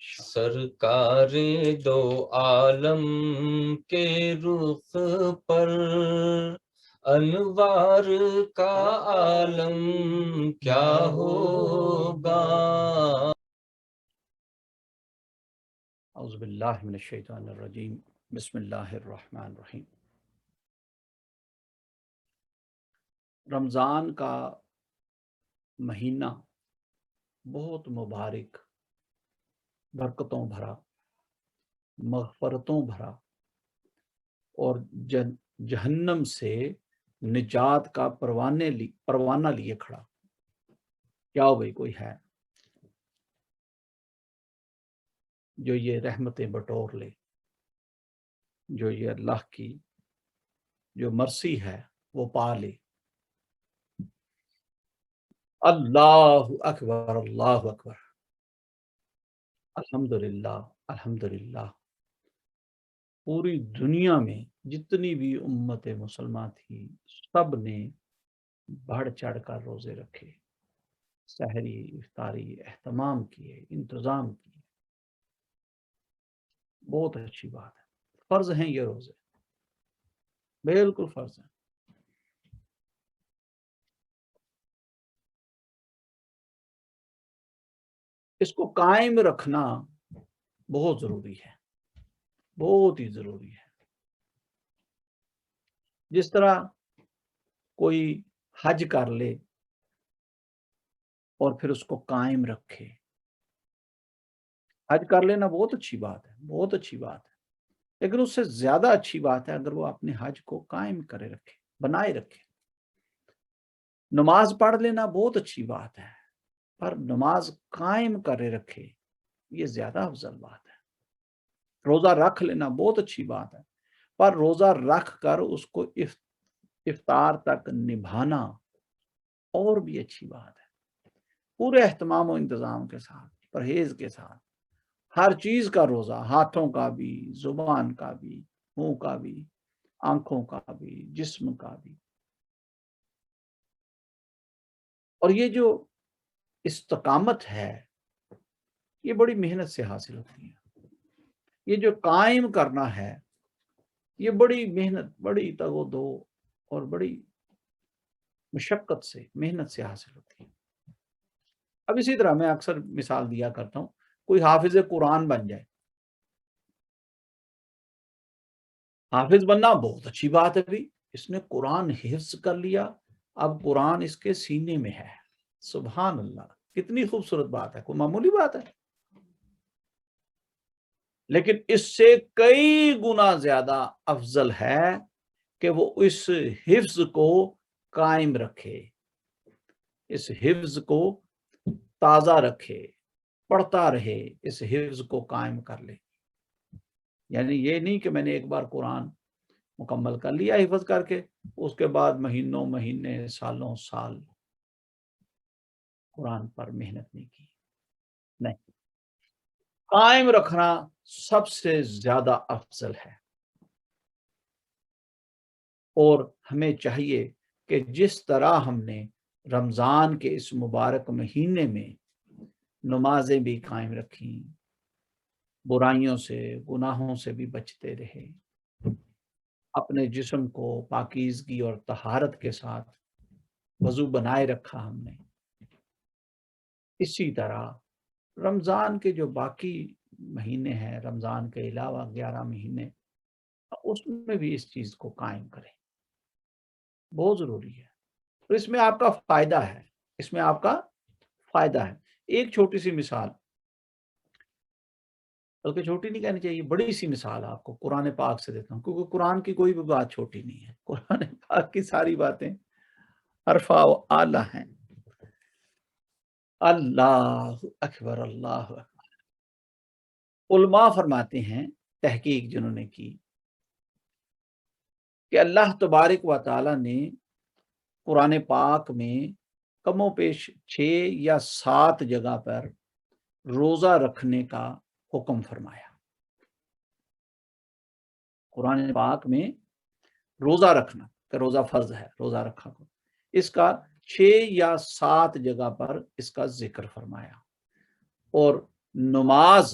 سرکار دو عالم کے رخ پر انوار کا عالم کیا ہوگا۔ اعوذ باللہ من الشیطان الرجیم، بسم اللہ الرحمن الرحیم۔ رمضان کا مہینہ بہت مبارک، برکتوں بھرا، مغفرتوں بھرا اور جہنم سے نجات کا پروانہ لیے کھڑا۔ کیا ہو بھائی، کوئی ہے جو یہ رحمتیں بٹور لے، جو یہ اللہ کی جو مرسی ہے وہ پا لے؟ اللہ اکبر، اللہ اکبر، الحمدللہ، الحمدللہ۔ پوری دنیا میں جتنی بھی امت مسلمہ تھی، سب نے بڑھ چڑھ کر روزے رکھے، سحری، افطاری اہتمام کیے، انتظام کیے۔ بہت اچھی بات ہے، فرض ہیں یہ روزے، بالکل فرض ہیں۔ اس کو قائم رکھنا بہت ضروری ہے، بہت ہی ضروری ہے۔ جس طرح کوئی حج کر لے اور پھر اس کو قائم رکھے، حج کر لینا بہت اچھی بات ہے، بہت اچھی بات ہے، لیکن اس سے زیادہ اچھی بات ہے اگر وہ اپنے حج کو قائم کرے رکھے، بنائے رکھے۔ نماز پڑھ لینا بہت اچھی بات ہے، پر نماز قائم کرے رکھے، یہ زیادہ افضل بات ہے۔ روزہ رکھ لینا بہت اچھی بات ہے، پر روزہ رکھ کر اس کو افطار تک نبھانا اور بھی اچھی بات ہے، پورے اہتمام و انتظام کے ساتھ، پرہیز کے ساتھ، ہر چیز کا روزہ، ہاتھوں کا بھی، زبان کا بھی، منہ کا بھی، آنکھوں کا بھی، جسم کا بھی۔ اور یہ جو استقامت ہے یہ بڑی محنت سے حاصل ہوتی ہے، یہ جو قائم کرنا ہے یہ بڑی محنت، بڑی تگ و دو اور بڑی مشقت سے، محنت سے حاصل ہوتی ہے۔ اب اسی طرح میں اکثر مثال دیا کرتا ہوں، کوئی حافظ قرآن بن جائے، حافظ بننا بہت اچھی بات ہے بھی، اس نے قرآن حفظ کر لیا، اب قرآن اس کے سینے میں ہے، سبحان اللہ، کتنی خوبصورت بات ہے، کوئی معمولی بات ہے۔ لیکن اس سے کئی گنا زیادہ افضل ہے کہ وہ اس حفظ کو قائم رکھے، اس حفظ کو تازہ رکھے، پڑھتا رہے، اس حفظ کو قائم کر لے۔ یعنی یہ نہیں کہ میں نے ایک بار قرآن مکمل کر لیا حفظ کر کے، اس کے بعد مہینوں مہینے، سالوں سال قرآن پر محنت نہیں کی۔ نہیں، قائم رکھنا سب سے زیادہ افضل ہے۔ اور ہمیں چاہیے کہ جس طرح ہم نے رمضان کے اس مبارک مہینے میں نمازیں بھی قائم رکھیں، برائیوں سے، گناہوں سے بھی بچتے رہے، اپنے جسم کو پاکیزگی اور طہارت کے ساتھ وضو بنائے رکھا ہم نے، اسی طرح رمضان کے جو باقی مہینے ہیں، رمضان کے علاوہ 11 مہینے، اس میں بھی اس چیز کو قائم کریں، بہت ضروری ہے۔ اور اس میں آپ کا فائدہ ہے، اس میں آپ کا فائدہ ہے۔ ایک چھوٹی سی مثال، بلکہ چھوٹی نہیں کہنی چاہیے، بڑی سی مثال آپ کو قرآن پاک سے دیتا ہوں، کیونکہ قرآن کی کوئی بھی بات چھوٹی نہیں ہے، قرآن پاک کی ساری باتیں عرفہ و اعلیٰ ہیں۔ اللہ اکبر، اللہ اکبر۔ علماء فرماتے ہیں، تحقیق جنہوں نے کی، کہ اللہ تبارک و تعالی نے قرآن پاک میں کم و بیش 6 یا 7 جگہ پر روزہ رکھنے کا حکم فرمایا۔ قرآن پاک میں روزہ رکھنا کہ روزہ فرض ہے، روزہ رکھا کو، اس کا 6 یا 7 جگہ پر اس کا ذکر فرمایا۔ اور نماز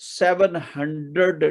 700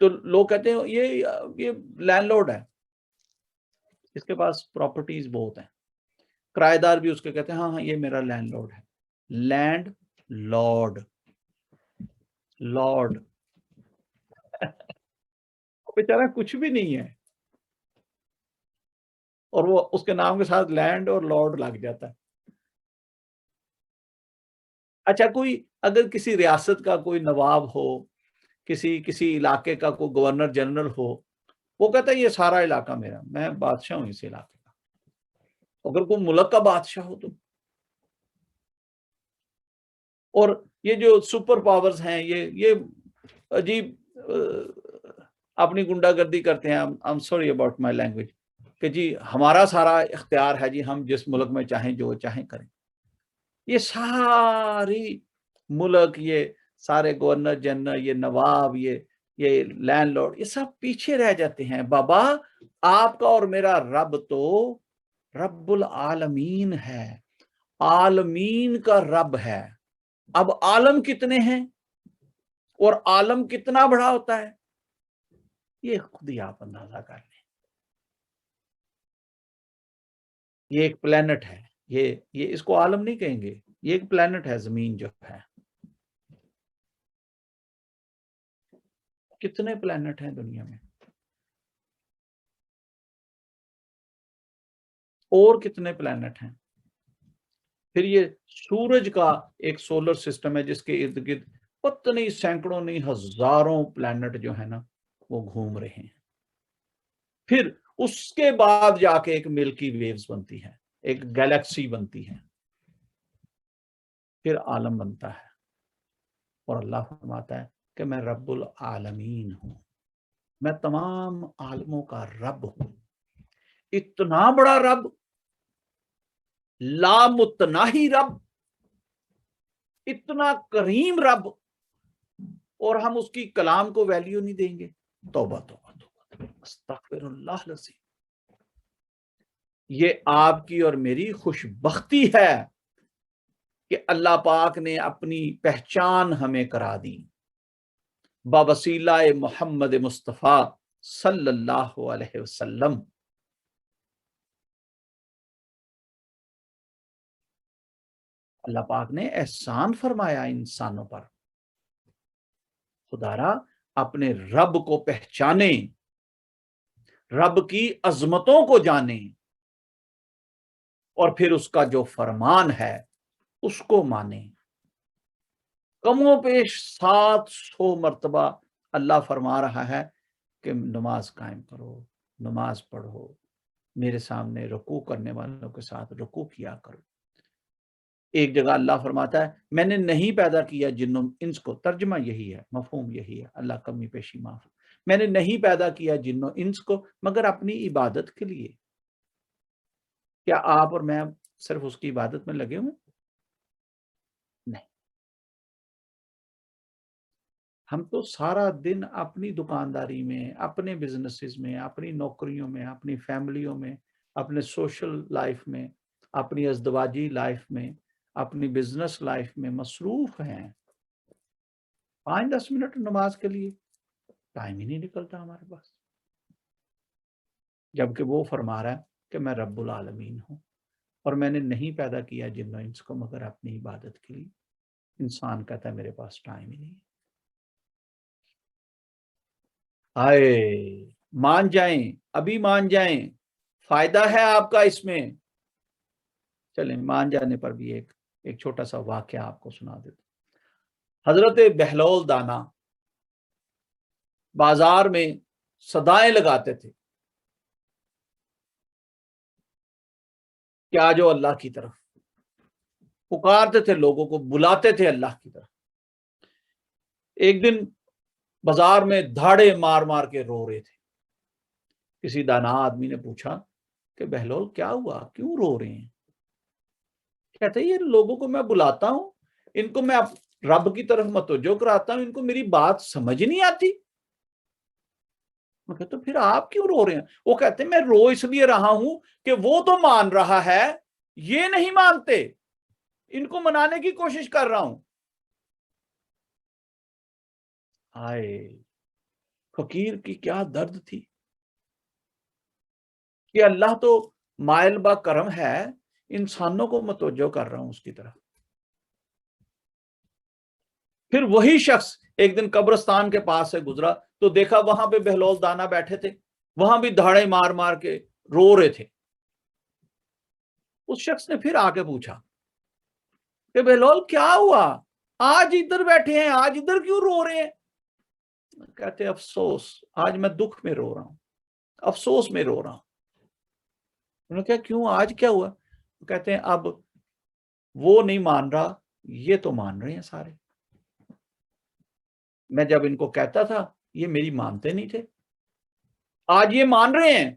تو لوگ کہتے ہیں یہ لینڈ لارڈ ہے، اس کے پاس پراپرٹیز بہت ہیں، کرایہ دار بھی اس کے کہتے ہیں ہاں یہ میرا لینڈ لارڈ ہے. لینڈ لارڈ، لارڈ بیچارہ کچھ بھی نہیں ہے، اور وہ اس کے نام کے ساتھ لینڈ اور لارڈ لگ جاتا ہے. اچھا، کوئی اگر کسی ریاست کا کوئی نواب ہو، کسی علاقے کا کوئی گورنر جنرل ہو، وہ کہتا ہے یہ سارا علاقہ میرا، میں بادشاہ ہوں اس علاقے کا. اگر کوئی ملک کا بادشاہ ہو تو، اور یہ جو سپر پاورز ہیں یہ عجیب اپنی گنڈا گردی کرتے ہیں. I'm sorry about my language کہ جی ہمارا سارا اختیار ہے، جی ہم جس ملک میں چاہیں جو چاہیں کریں. یہ ساری ملک، یہ سارے گورنر جنرل، یہ نواب، یہ لینڈ لارڈ، یہ سب پیچھے رہ جاتے ہیں. بابا آپ کا اور میرا رب تو رب العالمین ہے، عالمین کا رب ہے. اب عالم کتنے ہیں اور عالم کتنا بڑا ہوتا ہے، یہ خود ہی آپ اندازہ کر لیں. یہ ایک پلانٹ ہے، یہ اس کو عالم نہیں کہیں گے، یہ ایک پلانٹ ہے، زمین جو ہے. کتنے پلانٹ ہیں دنیا میں، اور کتنے پلانٹ ہیں. پھر یہ سورج کا ایک سولر سسٹم ہے جس کے ارد گرد پتہ نہیں سینکڑوں نہیں ہزاروں پلانٹ جو ہے نا وہ گھوم رہے ہیں. پھر اس کے بعد جا کے ایک ملکی ویوز بنتی ہے، ایک گیلیکسی بنتی ہے، پھر عالم بنتا ہے. اور اللہ فرماتا ہے کہ میں رب العالمین ہوں، میں تمام عالموں کا رب ہوں. اتنا بڑا رب، لامتناہی رب، اتنا کریم رب، اور ہم اس کی کلام کو ویلیو نہیں دیں گے. توبہ توبہ توبہ، استغفر اللہ العظیم. یہ آپ کی اور میری خوش بختی ہے کہ اللہ پاک نے اپنی پہچان ہمیں کرا دی بوسیلہ محمد مصطفیٰ صلی اللہ علیہ وسلم. اللہ پاک نے احسان فرمایا انسانوں پر. خدا را اپنے رب کو پہچانیں، رب کی عظمتوں کو جانیں، اور پھر اس کا جو فرمان ہے اس کو مانیں. کم و بیش 700 مرتبہ اللہ فرما رہا ہے کہ نماز قائم کرو، نماز پڑھو، میرے سامنے رکوع کرنے والوں کے ساتھ رکوع کیا کرو. ایک جگہ اللہ فرماتا ہے میں نے نہیں پیدا کیا جنوں انس کو، ترجمہ یہی ہے، مفہوم یہی ہے، اللہ کمی پیشی معاف. میں نے نہیں پیدا کیا جنوں انس کو مگر اپنی عبادت کے لیے. کیا آپ اور میں صرف اس کی عبادت میں لگے ہوئے؟ نہیں، ہم تو سارا دن اپنی دکانداری میں، اپنے بزنسز میں، اپنی نوکریوں میں، اپنی فیملیوں میں، اپنے سوشل لائف میں، اپنی ازدواجی لائف میں، اپنی بزنس لائف میں مصروف ہیں. 5-10 منٹ نماز کے لیے ٹائم ہی نہیں نکلتا ہمارے پاس، جبکہ وہ فرما رہا ہے کہ میں رب العالمین ہوں اور میں نے نہیں پیدا کیا جن و انس کو مگر اپنی عبادت کے لیے. انسان کہتا ہے میرے پاس ٹائم ہی نہیں. آئے مان جائیں، ابھی مان جائیں، فائدہ ہے آپ کا اس میں. چلیں مان جانے پر بھی ایک چھوٹا سا واقعہ آپ کو سنا دیتا. حضرت بہلول دانا بازار میں صدائیں لگاتے تھے کیا جو اللہ کی طرف پکارتے تھے، لوگوں کو بلاتے تھے اللہ کی طرف. ایک دن بازار میں دھاڑے مار مار کے رو رہے تھے. کسی دانا آدمی نے پوچھا کہ بہلول کیا ہوا، کیوں رو رہے ہیں؟ کہتے ہیں یہ لوگوں کو میں بلاتا ہوں، ان کو میں رب کی طرف متوجہ کراتا ہوں، ان کو میری بات سمجھ نہیں آتی. میں کہتا پھر آپ کیوں رو رہے ہیں؟ وہ کہتے ہیں میں رو اس لیے رہا ہوں کہ وہ تو مان رہا ہے، یہ نہیں مانتے، ان کو منانے کی کوشش کر رہا ہوں. آئے فقیر کی کیا درد تھی کہ اللہ تو مائل با کرم ہے، انسانوں کو متوجہ کر رہا ہوں اس کی طرف۔ پھر وہی شخص ایک دن قبرستان کے پاس سے گزرا تو دیکھا وہاں پہ بہلول دانا بیٹھے تھے، وہاں بھی دھاڑے مار مار کے رو رہے تھے۔ اس شخص نے پھر آ کے پوچھا کہ بہلول کیا ہوا، آج ادھر بیٹھے ہیں، آج ادھر کیوں رو رہے ہیں؟ کہتے افسوس، آج میں دکھ میں رو رہا ہوں، افسوس میں رو رہا ہوں۔ انہوں نے کہا کیوں، آج کیا ہوا؟ کہتے ہیں اب وہ نہیں مان رہا، یہ تو مان رہے ہیں سارے۔ میں جب ان کو کہتا تھا یہ میری مانتے نہیں تھے، آج یہ مان رہے ہیں،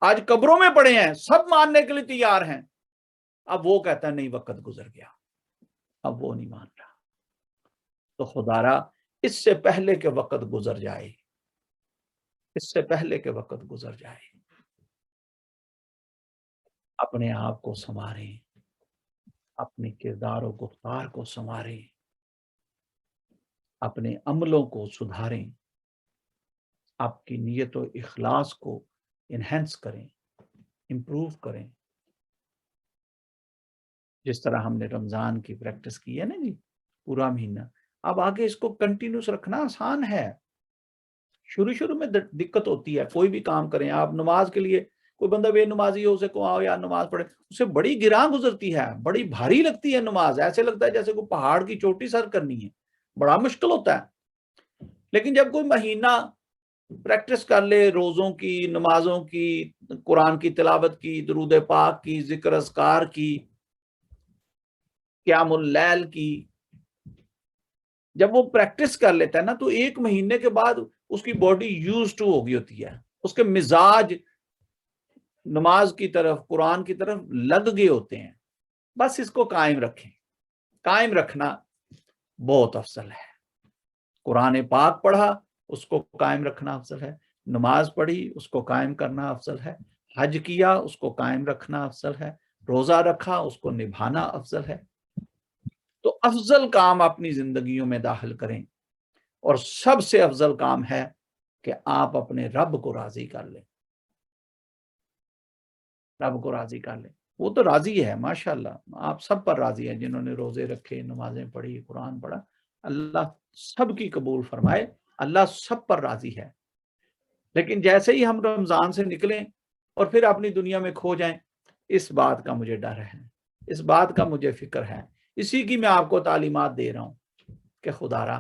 آج قبروں میں پڑے ہیں، سب ماننے کے لیے تیار ہیں۔ اب وہ کہتا ہے نہیں، وقت گزر گیا، اب وہ نہیں مان رہا۔ تو خدا را اس سے پہلے کہ وقت گزر جائے، اس سے پہلے کہ وقت گزر جائے، اپنے آپ کو سنواریں، اپنے کردار و گفتار کو سنواریں، اپنے عملوں کو سدھاریں، آپ کی نیت و اخلاص کو انہینس کریں، امپروو کریں۔ جس طرح ہم نے رمضان کی پریکٹس کی ہے نا جی، پورا مہینہ، اب آگے اس کو کنٹینیوس رکھنا آسان ہے۔ شروع میں دقت ہوتی ہے، کوئی بھی کام کریں آپ، نماز کے لیے کوئی بندہ بے نمازی ہو، اسے کو آؤ یار نماز پڑھے، اسے بڑی گراں گزرتی ہے، بڑی بھاری لگتی ہے نماز، ایسے لگتا ہے جیسے کوئی پہاڑ کی چوٹی سر کرنی ہے، بڑا مشکل ہوتا ہے۔ لیکن جب کوئی مہینہ پریکٹس کر لے، روزوں کی، نمازوں کی، قرآن کی تلاوت کی، درود پاک کی، ذکر اذکار کی، قیام اللیل کی، جب وہ پریکٹس کر لیتا ہے نا تو ایک مہینے کے بعد اس کی باڈی یوز ٹو ہو گئی ہوتی ہے، اس کے مزاج نماز کی طرف، قرآن کی طرف لگ گئے ہوتے ہیں۔ بس اس کو قائم رکھیں، قائم رکھنا بہت افضل ہے۔ قرآن پاک پڑھا، اس کو قائم رکھنا افضل ہے، نماز پڑھی، اس کو قائم کرنا افضل ہے، حج کیا، اس کو قائم رکھنا افضل ہے، روزہ رکھا، اس کو نبھانا افضل ہے۔ تو افضل کام اپنی زندگیوں میں داخل کریں، اور سب سے افضل کام ہے کہ آپ اپنے رب کو راضی کر لیں، رب کو راضی کر لیں۔ وہ تو راضی ہے، ماشاءاللہ آپ سب پر راضی ہے، جنہوں نے روزے رکھے، نمازیں پڑھی، قرآن پڑھا، اللہ سب کی قبول فرمائے، اللہ سب پر راضی ہے۔ لیکن جیسے ہی ہم رمضان سے نکلیں اور پھر اپنی دنیا میں کھو جائیں، اس بات کا مجھے ڈر ہے، اس بات کا مجھے فکر ہے، اسی کی میں آپ کو تعلیمات دے رہا ہوں کہ خدا را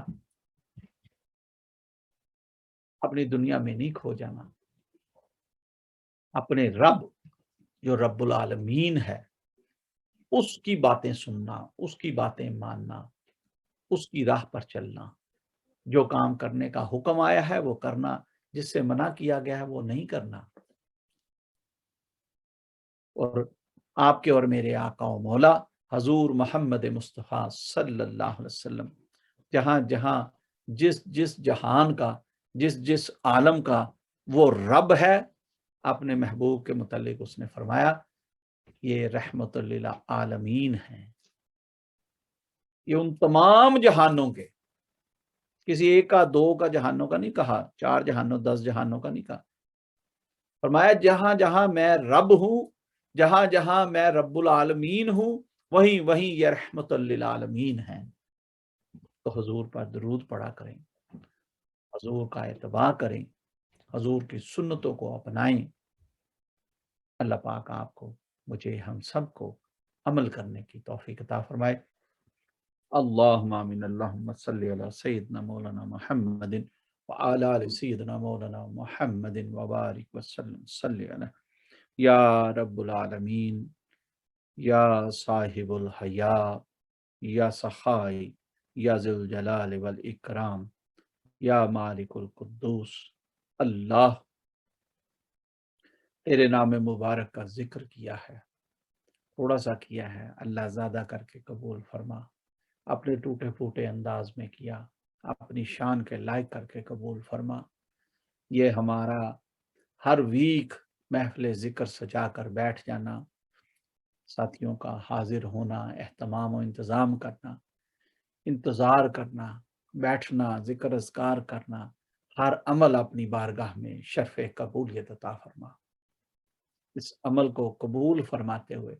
اپنی دنیا میں نہیں کھو جانا، اپنے رب جو رب العالمین ہے اس کی باتیں سننا، اس کی باتیں ماننا، اس کی راہ پر چلنا، جو کام کرنے کا حکم آیا ہے وہ کرنا، جس سے منع کیا گیا ہے وہ نہیں کرنا۔ اور آپ کے اور میرے آقا و مولا حضور محمد مصطفیٰ صلی اللہ علیہ وسلم جہاں جہاں جس جس جہان کا، جس جس عالم کا وہ رب ہے، اپنے محبوب کے متعلق اس نے فرمایا یہ رحمت للعالمین ہیں، یہ ان تمام جہانوں کے، کسی ایک کا، دو کا جہانوں کا نہیں کہا، 4 جہانوں، 10 جہانوں کا نہیں کہا، فرمایا جہاں جہاں میں رب ہوں، جہاں جہاں میں رب العالمین ہوں، وہیں وہیں یہ رحمت للعالمین ہیں۔ تو حضور پر درود پڑھا کریں، حضور کا اتباع کریں، حضور کی سنتوں کو اپنائیں۔ اللہ پاک آپ کو، مجھے، ہم سب کو عمل کرنے کی توفیق عطا فرمائے۔ اللہم آمین۔ اللہم صلی علی سیدنا مولانا محمد وعلی آل سیدنا مولانا محمد وبارک وسلم، صلی علی یا رب العالمین، یا صاحب الحیاء، یا سخائی، یا ذی الجلال والاکرام، یا مالک القدوس، اللہ تیرے نام مبارک کا ذکر کیا ہے، تھوڑا سا کیا ہے، اللہ زیادہ کر کے قبول فرما، اپنے ٹوٹے پھوٹے انداز میں کیا، اپنی شان کے لائق کر کے قبول فرما۔ یہ ہمارا ہر ویک محفل ذکر سجا کر بیٹھ جانا، ساتھیوں کا حاضر ہونا، اہتمام و انتظام کرنا، انتظار کرنا، بیٹھنا، ذکر اذکار کرنا، ہر عمل اپنی بارگاہ میں شرف قبولیت عطا فرما۔ اس عمل کو قبول فرماتے ہوئے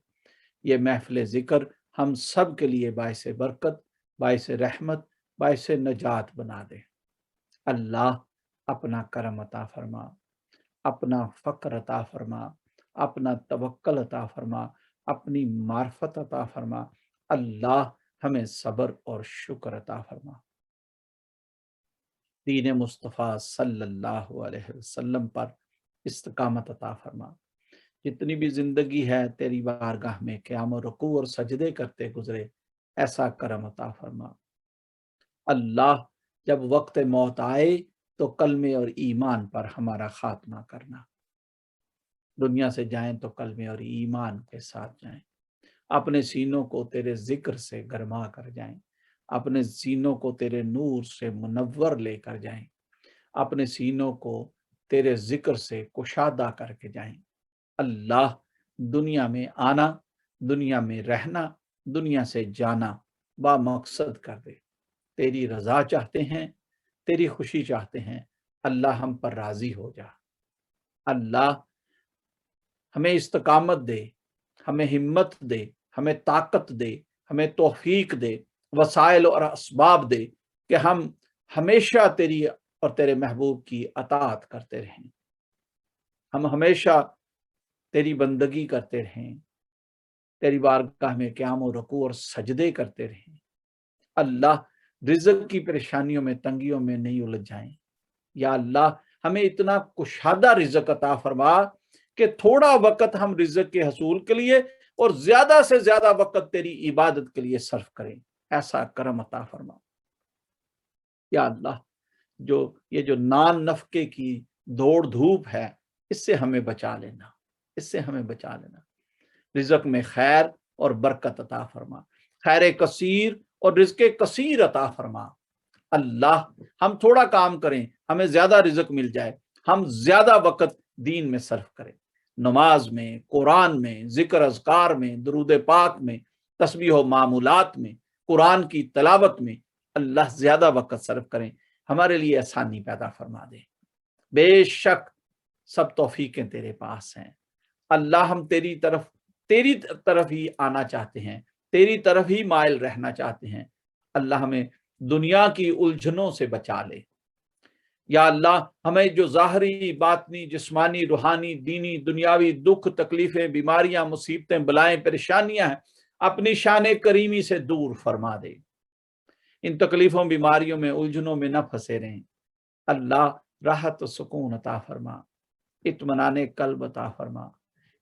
یہ محفل ذکر ہم سب کے لیے باعث برکت، باعث رحمت، باعث نجات بنا دے۔ اللہ اپنا کرم عطا فرما، اپنا فقر عطا فرما، اپنا توکل عطا فرما، اپنی معرفت عطا فرما۔ اللہ ہمیں صبر اور شکر عطا فرما۔ دین مصطفیٰ صلی اللہ علیہ وسلم پر استقامت عطا فرما۔ جتنی بھی زندگی ہے تیری بارگاہ میں قیام و رکوع اور سجدے کرتے گزرے، ایسا کرم عطا فرما۔ اللہ جب وقت موت آئے تو کلمے اور ایمان پر ہمارا خاتمہ کرنا۔ دنیا سے جائیں تو کلمے اور ایمان کے ساتھ جائیں، اپنے سینوں کو تیرے ذکر سے گرما کر جائیں، اپنے سینوں کو تیرے نور سے منور لے کر جائیں، اپنے سینوں کو تیرے ذکر سے کشادہ کر کے جائیں۔ اللہ دنیا میں آنا، دنیا میں رہنا، دنیا سے جانا با مقصد کر دے۔ تیری رضا چاہتے ہیں، تیری خوشی چاہتے ہیں، اللہ ہم پر راضی ہو جا۔ اللہ ہمیں استقامت دے، ہمیں ہمت دے، ہمیں طاقت دے، ہمیں توفیق دے، وسائل اور اسباب دے کہ ہم ہمیشہ تیری اور تیرے محبوب کی اطاعت کرتے رہیں، ہم ہمیشہ تیری بندگی کرتے رہیں، تیری بارگاہ میں قیام و رکوع اور سجدے کرتے رہیں۔ اللہ رزق کی پریشانیوں میں، تنگیوں میں نہیں الجھ جائیں۔ یا اللہ ہمیں اتنا کشادہ رزق عطا فرما کہ تھوڑا وقت ہم رزق کے حصول کے لیے اور زیادہ سے زیادہ وقت تیری عبادت کے لیے صرف کریں، ایسا کرم عطا فرما۔ یا اللہ یہ جو نان نفقے کی دوڑ دھوپ ہے، اس سے ہمیں بچا لینا، اس سے ہمیں بچا لینا۔ رزق میں خیر اور برکت عطا فرما، خیر کثیر اور رزق کثیر عطا فرما۔ اللہ ہم تھوڑا کام کریں، ہمیں زیادہ رزق مل جائے، ہم زیادہ وقت دین میں صرف کریں، نماز میں، قرآن میں، ذکر اذکار میں، درود پاک میں، تسبیح و معمولات میں، قرآن کی تلاوت میں اللہ زیادہ وقت صرف کریں۔ ہمارے لیے آسانی پیدا فرما دے۔ بے شک سب توفیقیں تیرے پاس ہیں۔ اللہ ہم تیری طرف ہی آنا چاہتے ہیں، تیری طرف ہی مائل رہنا چاہتے ہیں۔ اللہ ہمیں دنیا کی الجھنوں سے بچا لے۔ یا اللہ ہمیں جو ظاہری، باطنی، جسمانی، روحانی، دینی، دنیاوی دکھ، تکلیفیں، بیماریاں، مصیبتیں، بلائیں، پریشانیاں ہیں، اپنی شان کریمی سے دور فرما دے۔ ان تکلیفوں، بیماریوں میں، الجھنوں میں نہ پھنسے رہیں۔ اللہ راحت و سکون عطا فرما، اطمینان قلب عطا فرما،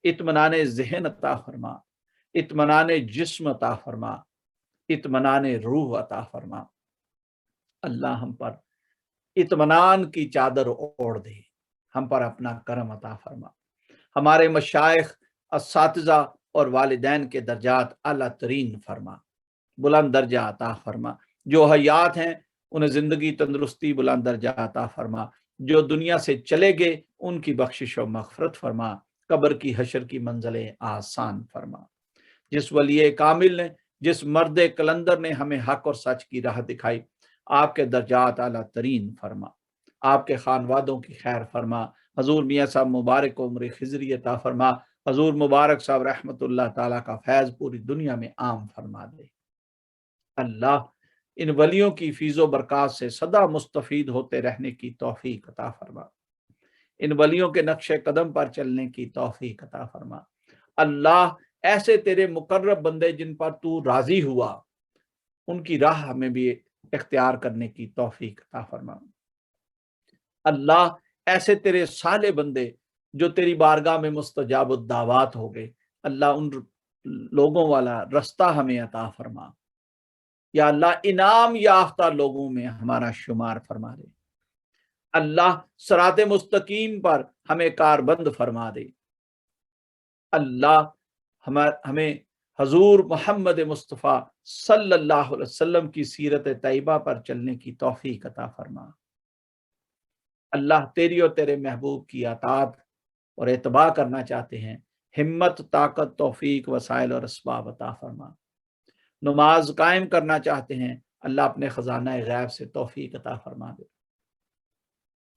اطمینان ذہن عطا فرما، اطمینان جسم عطا فرما، اطمینان روح عطا فرما۔ اللہ ہم پر اطمینان کی چادر اوڑھ دے، ہم پر اپنا کرم عطا فرما۔ ہمارے مشائخ، اساتذہ اور والدین کے درجات اعلیٰ ترین فرما، بلند درجہ عطا فرما۔ جو حیات ہیں انہیں زندگی، تندرستی، بلند درجہ عطا فرما۔ جو دنیا سے چلے گئے ان کی بخشش و مغفرت فرما، قبر کی حشر کی منزلیں آسان فرما۔ جس ولی کامل نے، جس مرد کلندر نے ہمیں حق اور سچ کی راہ دکھائی، آپ کے درجات اعلیٰ ترین فرما، آپ کے خانوادوں کی خیر فرما۔ حضور میاں صاحب مبارک کو عمر خضری عطا فرما۔ حضور مبارک صاحب رحمت اللہ تعالیٰ کا فیض پوری دنیا میں عام فرما دے۔ اللہ ان ولیوں کی فیض و برکات سے سدا مستفید ہوتے رہنے کی توفیق عطا فرما، ان ولیوں کے نقش قدم پر چلنے کی توفیق عطا فرما۔ اللہ ایسے تیرے مقرب بندے جن پر تو راضی ہوا، ان کی راہ ہمیں بھی اختیار کرنے کی توفیق عطا فرما۔ اللہ ایسے تیرے صالح بندے جو تیری بارگاہ میں مستجاب الدعوات ہو گئے، اللہ ان لوگوں والا رستہ ہمیں عطا فرما۔ یا اللہ انعام یافتہ لوگوں میں ہمارا شمار فرما دے۔ اللہ صراط مستقیم پر ہمیں کاربند فرما دے۔ اللہ ہمیں حضور محمد مصطفیٰ صلی اللہ علیہ وسلم کی سیرت طیبہ پر چلنے کی توفیق عطا فرما۔ اللہ تیری اور تیرے محبوب کی اطاعت اور اتباع کرنا چاہتے ہیں، ہمت، طاقت، توفیق، وسائل اور اسباب عطا فرما۔ نماز قائم کرنا چاہتے ہیں، اللہ اپنے خزانہ غیب سے توفیق عطا فرما دے۔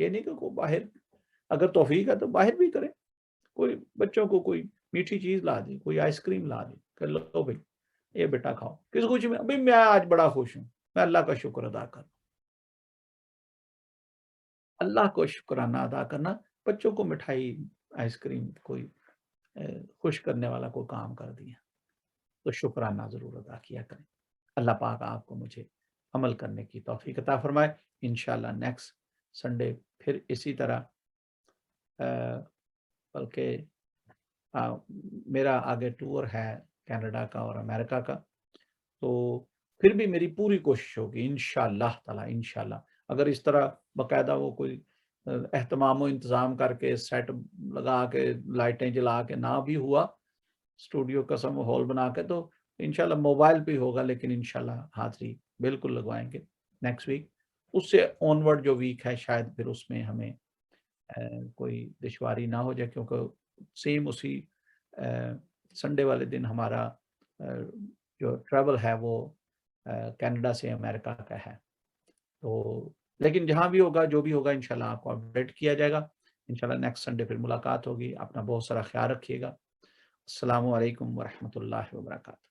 یہ نہیں کہ کوئی باہر اگر توفیق ہے تو باہر بھی کرے, کوئی بچوں کو کوئی میٹھی چیز لا دی, کوئی آئس کریم لا دی کہ لو بھائی یہ بیٹا کھاؤ, کس خوشی میں, بھائی میں آج بڑا خوش ہوں, میں اللہ کا شکر ادا کروں. اللہ کو شکرانہ ادا کرنا, بچوں کو مٹھائی آئس کریم کوئی خوش کرنے والا کوئی کام کر دیا تو شکرانہ ضرور ادا کیا کریں. اللہ پاک آپ کو مجھے عمل کرنے کی توفیق عطا فرمائے. انشاءاللہ نیکسٹ سنڈے پھر اسی طرح, بلکہ میرا آگے ٹور ہے کینیڈا کا اور امریکہ کا, تو پھر بھی میری پوری کوشش ہوگی انشاءاللہ تعالی, انشاءاللہ اگر اس طرح باقاعدہ وہ کوئی اہتمام و انتظام کر کے سیٹ لگا کے لائٹیں جلا کے نہ بھی ہوا, اسٹوڈیو قسم ہال بنا کے, تو انشاءاللہ موبائل پہ ہوگا, لیکن انشاءاللہ حاضری بالکل لگوائیں گے نیکسٹ ویک. اس سے آنورڈ جو ویک ہے شاید پھر اس میں ہمیں کوئی دشواری نہ ہو جائے, کیونکہ سیم اسی سنڈے والے دن ہمارا جو ٹریول ہے وہ کینیڈا سے امریکہ کا ہے. تو لیکن جہاں بھی ہوگا جو بھی ہوگا انشاءاللہ آپ کو اپڈیٹ کیا جائے گا. انشاءاللہ نیکسٹ سنڈے پھر ملاقات ہوگی. اپنا بہت سارا خیال رکھیے گا. السلام علیکم ورحمۃ اللہ وبرکاتہ.